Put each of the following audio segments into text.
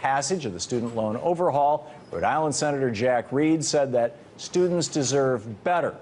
passage of the student loan overhaul. Rhode Island Senator Jack Reed said that students deserve better.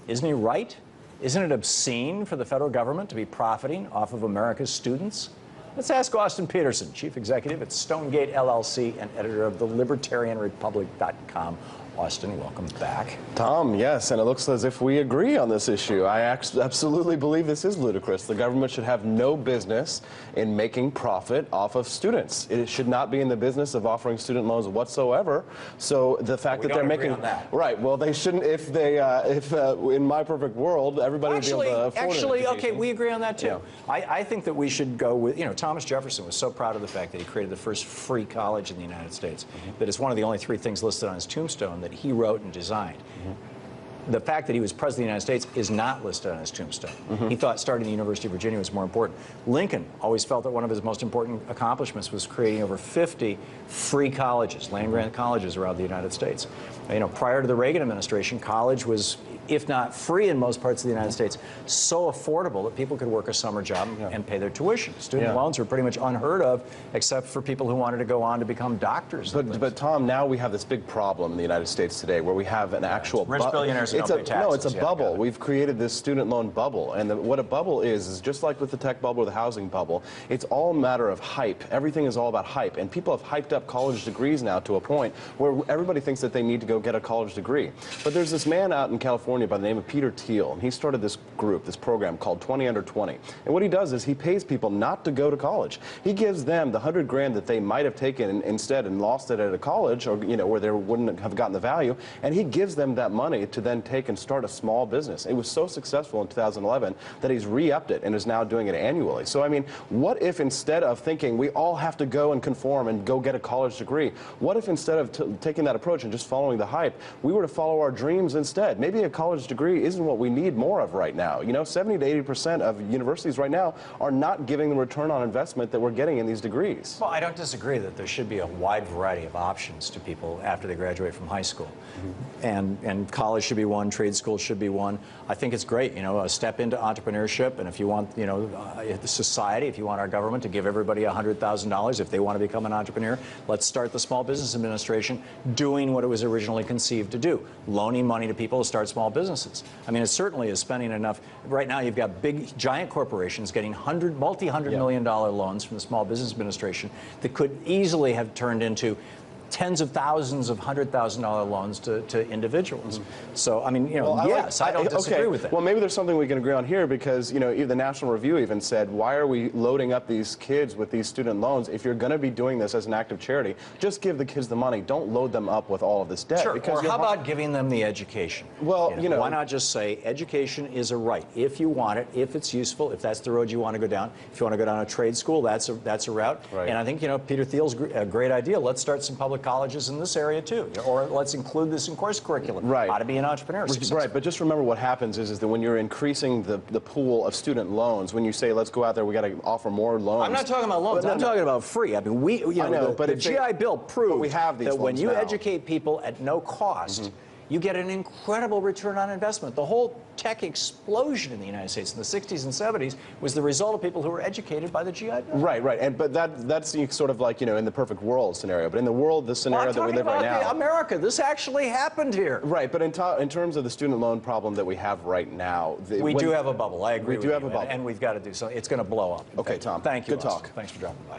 Isn't he right? Isn't it obscene for the federal government to be profiting off of America's students? Let's ask Austin Petersen, Chief Executive at Stonegate LLC and editor of the Libertarianrepublic.com. Austin, welcome back. Tom, yes, and it looks as if we agree on this issue. I absolutely believe this is ludicrous. The government should have no business in making profit off of students. It should not be in the business of offering student loans whatsoever. So the fact that they're making right, well, they shouldn't. If in my perfect world, everybody would be able to afford Actually, an okay, we agree on that too. Yeah. I think that we should go with, Thomas Jefferson was so proud of the fact that he created the first free college in the United States, that it's one of the only 3 things listed on his tombstone that he wrote and designed. The fact that he was president of the United States is not listed on his tombstone. He thought starting the University of Virginia was more important. Lincoln always felt that one of his most important accomplishments was creating over 50 free colleges, land-grant colleges around the United States. Prior to the Reagan administration, college was, if not free in most parts of the United States, so affordable that people could work a summer job and pay their tuition. Student loans were pretty much unheard of, except for people who wanted to go on to become doctors. But Tom, now we have this big problem in the United States today where we have an actual rich billionaires don't pay taxes. No, it's a bubble. We've created this student loan bubble, and what a bubble is just like with the tech bubble or the housing bubble, it's all a matter of hype. Everything is all about hype, and people have hyped up college degrees now to a point where everybody thinks that they need to go get a college degree. But there's this man out in California by the name of Peter Thiel, and he started this group, this program called 20 Under 20. And what he does is he pays people not to go to college. He gives them the $100 grand that they might have taken instead and lost it at a college, or where they wouldn't have gotten the value, and he gives them that money to then take and start a small business. It was so successful in 2011 that he's re-upped it and is now doing it annually. So I mean, what if instead of thinking we all have to go and conform and go get a college degree, what if instead of taking that approach and just following the hype, we were to follow our dreams instead? Maybe a college degree isn't what we need more of right now. 70 to 80% of universities right now are not giving the return on investment that we're getting in these degrees. Well, I don't disagree that there should be a wide variety of options to people after they graduate from high school. And college should be one, trade school should be one. I think it's great, a step into entrepreneurship, and if you want, the society, if you want our government to give everybody $100,000 if they want to become an entrepreneur, let's start the Small Business Administration doing what it was originally conceived to do, loaning money to people to start small businesses. I mean, it certainly is spending enough. Right now, you've got big, giant corporations getting multi-hundred million dollar loans from the Small Business Administration that could easily have turned into tens of thousands of $100,000 loans to individuals. So, I mean, yes, I don't disagree with that. Well, maybe there's something we can agree on here because, the National Review even said, why are we loading up these kids with these student loans? If you're going to be doing this as an act of charity, just give the kids the money. Don't load them up with all of this debt. Sure, or how about giving them the education? Well, why not just say education is a right? If you want it, if it's useful, if that's the road you want to go down, if you want to go down a trade school, that's a route. Right. And I think, Peter Thiel's a great idea. Let's start some public colleges in this area too, or let's include this in course curriculum. Right. How to be an entrepreneur. Right, but just remember what happens is that when you're increasing the pool of student loans, when you say let's go out there, we got to offer more loans. I'm not talking about loans. I'm talking about free. I mean, the GI Bill proved we have these that when you now. educate people at no cost, you get an incredible return on investment. The whole tech explosion in the United States in the 60s and 70s was the result of people who were educated by the GI Bill. Right, but that's sort of like, in the perfect world scenario. But in the world, the scenario that we live right now. America, this actually happened here. Right, but in terms of the student loan problem that we have right now. We do have a bubble, I agree We do have a bubble. And we've got to do something. It's going to blow up. Okay, Tom. Thank you, Good Austin. talk. Thanks for dropping by.